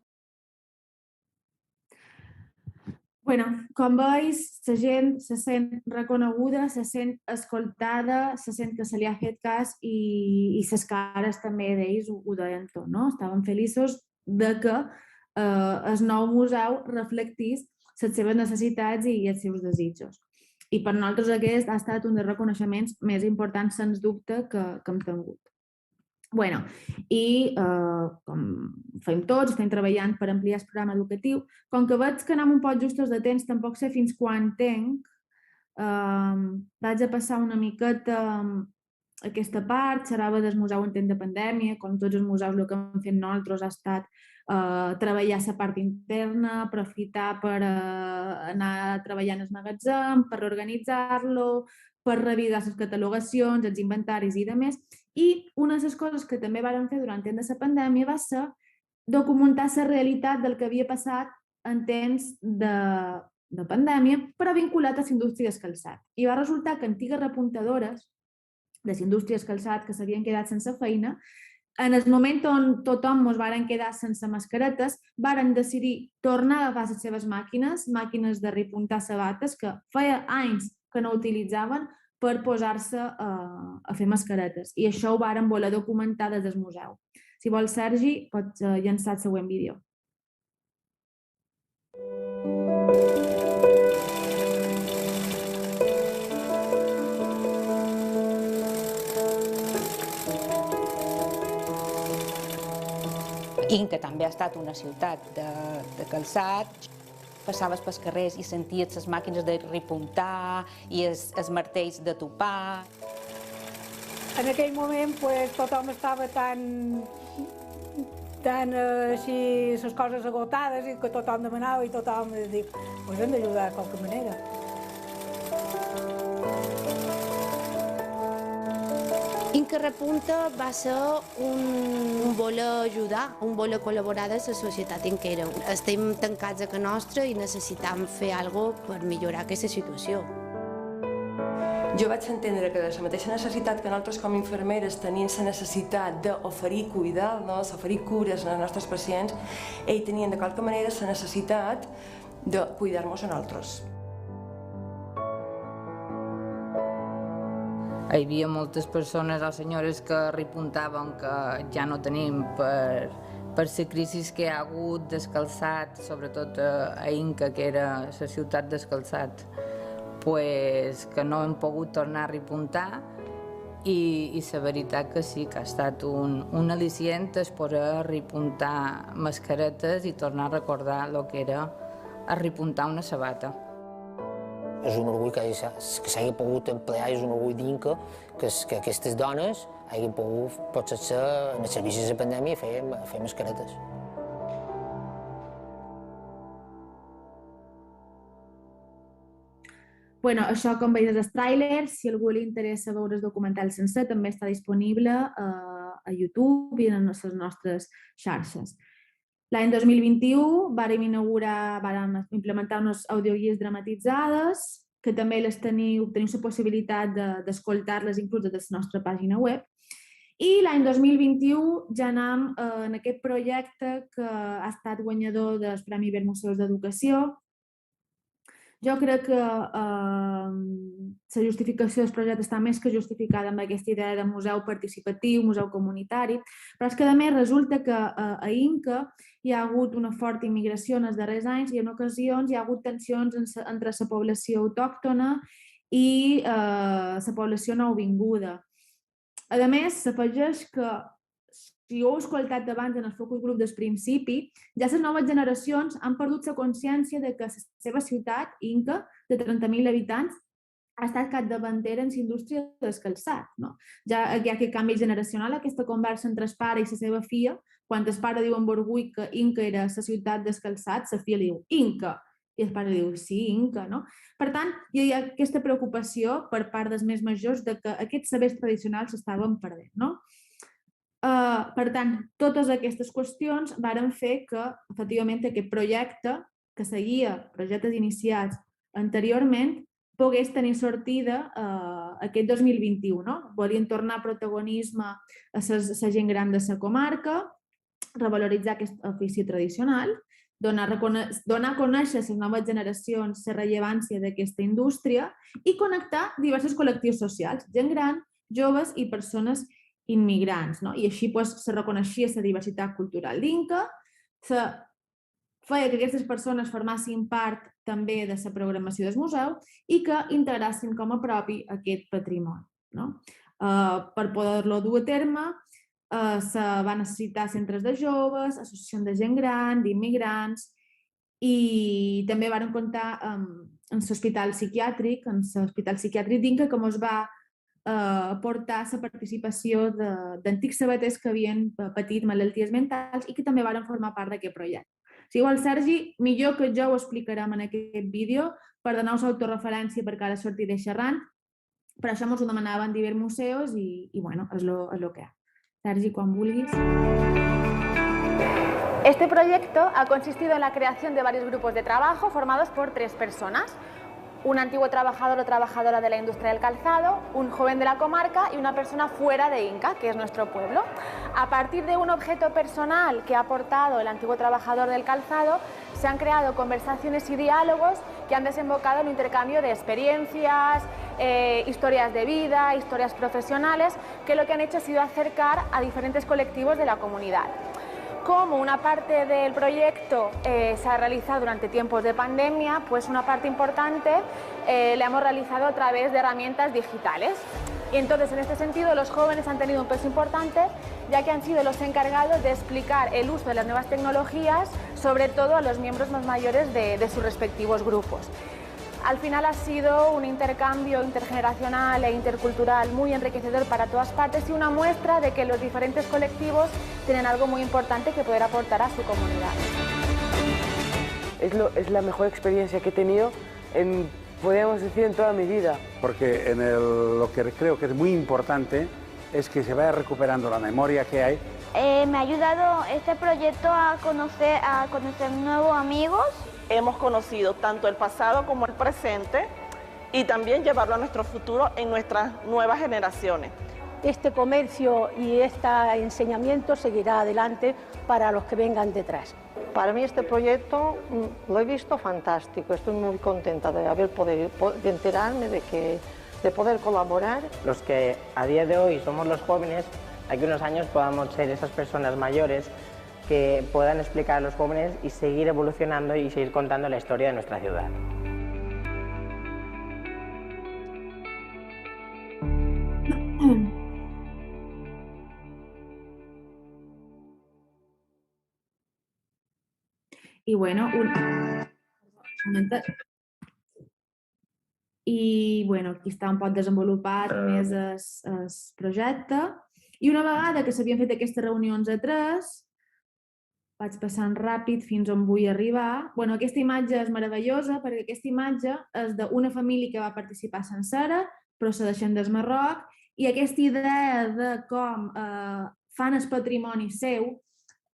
Bueno, com veus, la gent se sent reconeguda, se sent escoltada, se sent que se li ha fet cas i les cares també d'ells ho deien tot, no? Estaven feliços de que el nou museu reflectís les seves necessitats i els seus desitjos. I per nosaltres aquest ha estat un dels reconeixements més importants, sens dubte, que hem tingut. Bueno, i com fem tots, estem treballant per ampliar el programa educatiu. Com que veig que anem un poc justos de temps, tampoc sé fins quan tenc, vaig a passar una miqueta aquesta part, xerrava del museu en temps de pandèmia, com tots els museus el que hem fet nosaltres ha estat treballar la part interna, aprofitar per anar treballant el magatzem, per reorganitzar-lo, per revisar les catalogacions, els inventaris i demés. I una de les coses que també vàrem fer durant temps de la pandèmia va ser documentar la realitat del que havia passat en temps de pandèmia, però vinculat a la indústria del calçat. I va resultar que antigues repuntadores de la indústria del calçat que s'havien quedat sense feina, en el moment on tothom ens varen quedar sense mascaretes, varen decidir tornar a agafar les seves màquines de repuntar sabates, que feia anys que no utilitzaven, per posar-se a fer mascaretes. I això ho varen voler documentar des del museu. Si vols, Sergi, pots llançar el següent vídeo. Inca també ha estat una ciutat de calçat. Passaves pels carrers i senties les màquines de repuntar i els martells de topar. En aquell moment tothom estava tan així, les coses agotades, i que tothom demanava i tothom diu, hem d'ajudar de qualque manera. Inca Repunta va ser un voler ajudar, un voler col·laborar de la societat inquera. Estem tancats a casa nostra i necessitam fer alguna cosa per millorar aquesta situació. Jo vaig entendre que de la mateixa necessitat que nosaltres com a infermeres tenim la necessitat d'oferir cuidar-nos, oferir cures als nostres pacients, ells tenien de qualque manera la necessitat de cuidar-nos a nosaltres. Hi havia moltes persones o senyores que repuntaven que ja no tenim per la crisi que hi ha hagut descalçat, sobretot a Inca, que era la ciutat descalçat, que no hem pogut tornar a repuntar i la veritat que sí, que ha estat un al·licient poder repuntar mascaretes i tornar a recordar el que era repuntar una sabata. És un orgull que s'hagi pogut emplear, és un orgull d'Inca que aquestes dones hagin pogut, potser ser, en els servicis de pandèmia, fer mascaretes. Bueno, això, com veus, és el tràiler. Si a algú li interessa veure el documental sencer, també està disponible a YouTube i en les nostres xarxes. L'any 2021 vàrem implementar unes audioguies dramatitzades, que també teniu la possibilitat d'escoltar-les inclús des de la nostra pàgina web. I l'any 2021 ja anem en aquest projecte que ha estat guanyador del Premi Ibert Museus d'Educació, Jo crec que la justificació del projecte està més que justificada amb aquesta idea de museu participatiu, museu comunitari, però és que a més resulta que a Inca hi ha hagut una forta immigració en els darrers anys i en ocasions hi ha hagut tensions entre la població autòctona i la població nouvinguda. A més, s'afegeix que si ho heu escoltat abans en el focus group del principi, ja les noves generacions han perdut la consciència de que la seva ciutat, Inca, de 30.000 habitants, ha estat capdavantera en la indústria del calçat. No? Ja hi ha aquest canvi generacional, aquesta conversa entre el pare i la seva filla, quan el pare diu amb orgull que Inca era la ciutat del calçat, la filla li diu Inca, i el pare diu sí, Inca. No? Per tant, hi ha aquesta preocupació per part dels més majors de que aquests sabers tradicionals s'estaven perdent. No? Per tant, totes aquestes qüestions varen fer que, efectivament, aquest projecte, que seguia projectes iniciats anteriorment, pogués tenir sortida aquest 2021. No? Volien tornar protagonisme a la gent gran de la comarca, revaloritzar aquest ofici tradicional, donar a conèixer a les noves generacions la rellevància d'aquesta indústria i connectar diversos col·lectius socials, gent gran, joves i persones immigrants. No? I així se reconeixia la diversitat cultural d'Inca, feia que aquestes persones formassin part també de la programació del museu i que integrassin com a propi aquest patrimoni. No? Per poder-lo dur a terme, se va necessitar centres de joves, associacions de gent gran, d'immigrants, i també van comptar amb l'hospital psiquiàtric, d'Inca, que ens va portar la participació d'antics sabaters que havien patit malalties mentals i que també van formar part d'aquest projecte. Si igual, Sergi, millor que jo ho explicarem en aquest vídeo per donar-vos autorreferència perquè ara sortiré xerrant, però això ens ho demanaven diversos museus i bueno, és el que hi ha. Sergi, quan vulguis. Este proyecto ha consistido en la creación de varios grupos de trabajo formados por 3 personas. Un antiguo trabajador o trabajadora de la industria del calzado, un joven de la comarca y una persona fuera de Inca, que es nuestro pueblo. A partir de un objeto personal que ha aportado el antiguo trabajador del calzado, se han creado conversaciones y diálogos que han desembocado en un intercambio de experiencias, historias de vida, historias profesionales, que lo que han hecho ha sido acercar a diferentes colectivos de la comunidad. Como una parte del proyecto se ha realizado durante tiempos de pandemia, pues una parte importante la hemos realizado a través de herramientas digitales. Y entonces, en este sentido, los jóvenes han tenido un peso importante, ya que han sido los encargados de explicar el uso de las nuevas tecnologías, sobre todo a los miembros más mayores de sus respectivos grupos. Al final ha sido un intercambio intergeneracional e intercultural muy enriquecedor para todas partes y una muestra de que los diferentes colectivos tienen algo muy importante que poder aportar a su comunidad. Es la mejor experiencia que he tenido, podríamos decir, en toda mi vida. Porque lo que creo que es muy importante es que se vaya recuperando la memoria que hay. Me ha ayudado este proyecto a conocer nuevos amigos. Hemos conocido tanto el pasado como el presente y también llevarlo a nuestro futuro en nuestras nuevas generaciones. Este comercio y este enseñamiento seguirá adelante para los que vengan detrás. Para mí este proyecto lo he visto fantástico, estoy muy contenta de de enterarme de poder colaborar. Los que a día de hoy somos los jóvenes, aquí unos años podamos ser esas personas mayores que puedan explicar a los jóvenes y seguir evolucionando y seguir contando la historia de nuestra ciudad. I bueno, aquí està un poc desenvolupat més el projecte. I una vegada que s'havien fet aquestes reunions a 3, vaig passant ràpid fins on vull arribar. Aquesta imatge és meravellosa perquè aquesta imatge és d'una família que va participar sencera, procedeixen del Marroc, i aquesta idea de com fan el patrimoni seu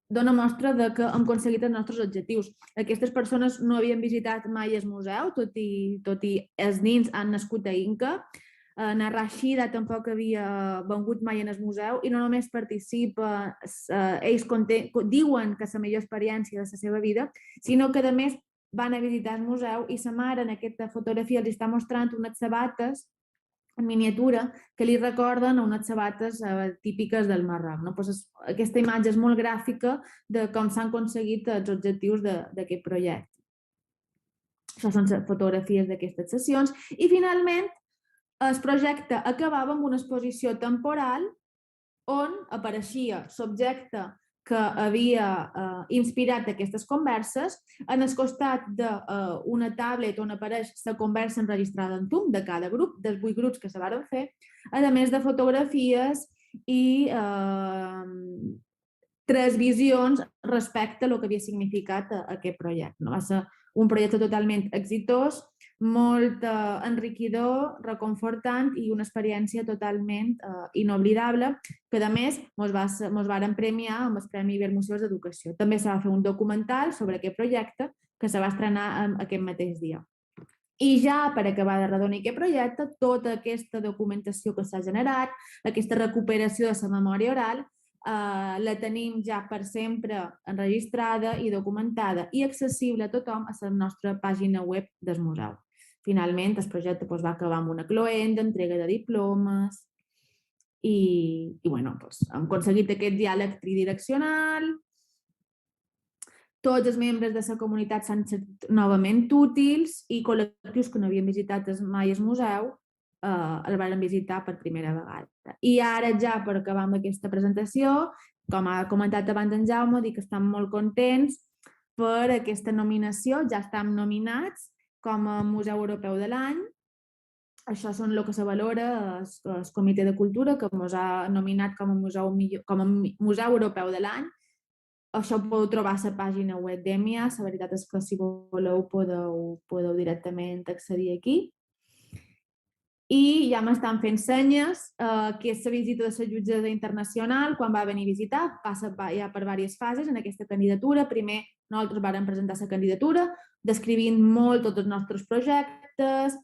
dona mostra que hem aconseguit els nostres objectius. Aquestes persones no havien visitat mai el museu, tot i els nins han nascut a Inca. Na Rashida tampoc havia vengut mai en el museu i no només participa, ells diuen que és la millor experiència de la seva vida, sinó que a més van a visitar el museu i sa mare en aquesta fotografia els està mostrant unes sabates en miniatura que li recorden unes sabates típiques del Marroc. Aquesta imatge és molt gràfica de com s'han aconseguit els objectius d'aquest projecte. Això són fotografies d'aquestes sessions. I finalment el projecte acabava amb una exposició temporal on apareixia l'objecte que havia inspirat aquestes converses en el costat d'una tablet on apareix la conversa enregistrada en TUM de cada grup, dels 8 grups que se van fer, a més de fotografies i 3 visions respecte a el que havia significat aquest projecte. Va ser un projecte totalment exitós, molt enriquidor, reconfortant i una experiència totalment inoblidable que, a més, ens varen premiar amb el Premi Ibermuseus d'Educació. També se va fer un documental sobre aquest projecte que se va estrenar aquest mateix dia. I ja per acabar de redonir aquest projecte, tota aquesta documentació que s'ha generat, aquesta recuperació de la memòria oral, la tenim ja per sempre enregistrada i documentada i accessible a tothom a la nostra pàgina web del museu. Finalment, el projecte va acabar amb una cloenda, entrega de diplomes i hem aconseguit aquest diàleg tridireccional. Tots els membres de la comunitat s'han sentit novament útils i col·lectius que no havien visitat mai el museu el van visitar per primera vegada. I ara ja, per acabar amb aquesta presentació, com ha comentat abans en Jaume, dic que estem molt contents per aquesta nominació. Ja estem nominats com a Museu Europeu de l'any. Això és el que se valora el Comitè de Cultura, que ens ha nominat com a Museu Europeu de l'any. Això ho podeu trobar a la pàgina web d'EMIA. La veritat és que si voleu podeu directament accedir aquí. I ja m'estan fent senyes que és la visita de la jutgessa internacional, quan va venir a visitar, passa ja per diverses fases en aquesta candidatura. Primer, nosaltres vam presentar la candidatura, descrivint molt tots els nostres projectes,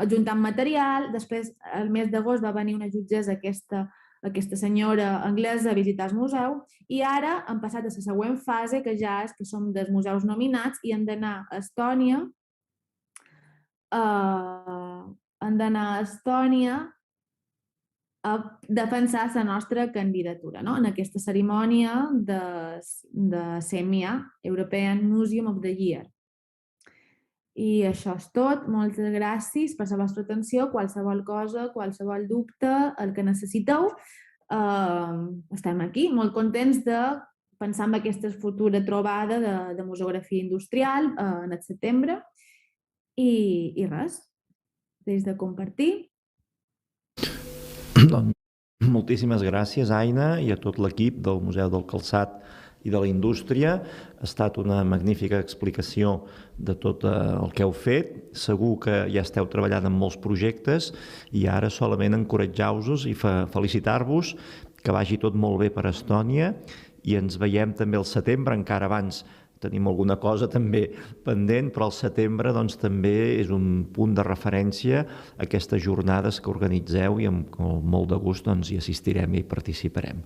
ajuntant material. Després, al mes d'agost, va venir una jutgessa, aquesta senyora anglesa, a visitar el museu, i ara hem passat a la següent fase, que ja és que som dels museus nominats i hem d'anar a Estònia a defensar la nostra candidatura en aquesta cerimònia de CEMIA, European Museum of the Year. I això és tot. Moltes gràcies per la vostra atenció. Qualsevol cosa, qualsevol dubte, el que necessiteu, estem aquí, molt contents de pensar en aquesta futura trobada de museografia industrial en el setembre. I res, des de compartir. Moltíssimes gràcies, Aina, i a tot l'equip del Museu del Calçat i de la Indústria. Ha estat una magnífica explicació de tot el que heu fet. Segur que ja esteu treballant en molts projectes i ara solament encoratjar-vos i felicitar-vos, que vagi tot molt bé per Estònia, i ens veiem també al setembre, encara abans tenim alguna cosa també pendent, però al setembre també és un punt de referència a aquestes jornades que organitzeu i amb molt de gust hi assistirem i participarem.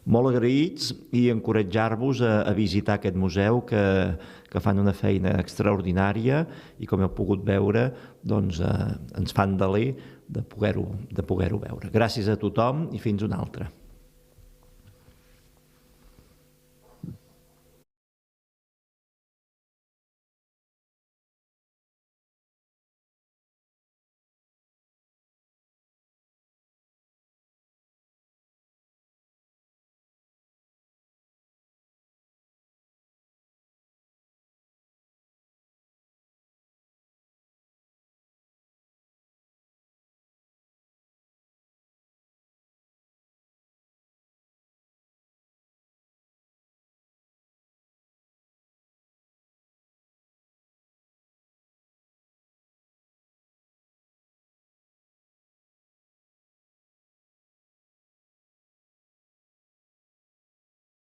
Molt agraïts i encoratjar-vos a visitar aquest museu que fan una feina extraordinària i, com heu pogut veure, ens fan deler de poder-ho veure. Gràcies a tothom i fins una altra.